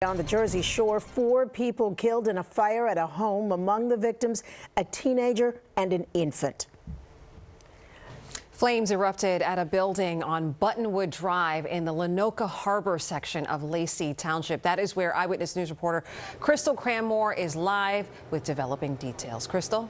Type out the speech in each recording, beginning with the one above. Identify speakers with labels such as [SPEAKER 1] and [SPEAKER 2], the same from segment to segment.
[SPEAKER 1] On the Jersey Shore, 4 people killed in a fire at a home. Among the victims, a teenager and an infant.
[SPEAKER 2] Flames erupted at a building on Buttonwood Drive in the Lanoka Harbor section of Lacey Township. That is where Eyewitness News reporter Crystal Cranmore is live with developing details. Crystal?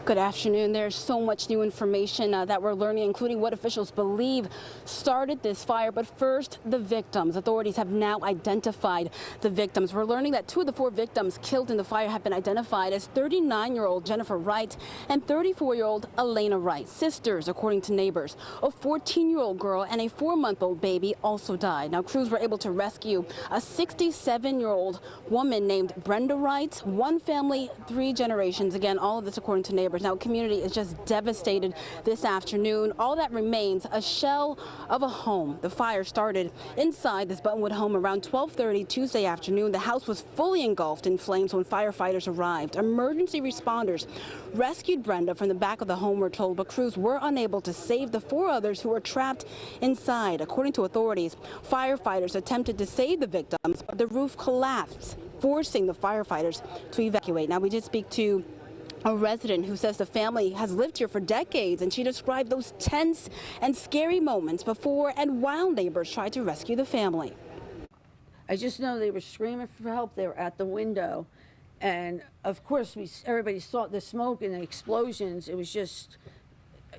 [SPEAKER 3] Good afternoon. There's so much new information that we're learning, including what officials believe started this fire. But first, the victims. Authorities have now identified the victims. We're learning that 2 of the 4 victims killed in the fire have been identified as 39-year-old Jennifer Wright and 34-year-old Elena Wright, sisters, according to neighbors. A 14-year-old girl and a 4-month-old baby also died. Now, crews were able to rescue a 67-year-old woman named Brenda Wright. 1 family, 3 generations. Again, all of this according to neighbors. Now, community is just devastated this afternoon. All that remains, a shell of a home. The fire started inside this Buttonwood home around 12:30 Tuesday afternoon. The house was fully engulfed in flames when firefighters arrived. Emergency responders rescued Brenda from the back of the home, we're told, but crews were unable to save the 4 others who were trapped inside. According to authorities, firefighters attempted to save the victims, but the roof collapsed, forcing the firefighters to evacuate. Now, we did speak to a resident who says the family has lived here for decades, and she described those tense and scary moments before and while neighbors tried to rescue the family.
[SPEAKER 4] I just know they were screaming for help. They were at the window, and of course everybody saw the smoke and the explosions. It was just,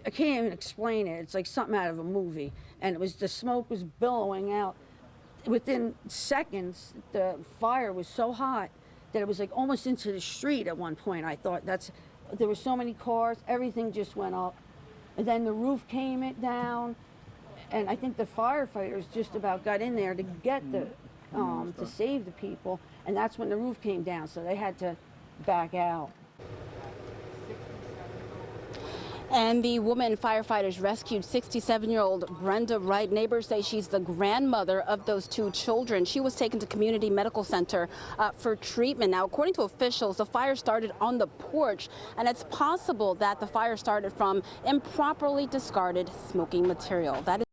[SPEAKER 4] I can't even explain it. It's like something out of a movie, and the smoke was billowing out. Within seconds, the fire was so hot that it was like almost into the street at one point. I thought there were so many cars, everything just went up. And then the roof came down, and I think the firefighters just about got in there to get to save the people, and that's when the roof came down, so they had to back out.
[SPEAKER 3] And the woman firefighters rescued, 67-year-old Brenda Wright. Neighbors say she's the grandmother of those 2 children. She was taken to Community Medical Center for treatment. Now, according to officials, the fire started on the porch, and it's possible that the fire started from improperly discarded smoking material. That is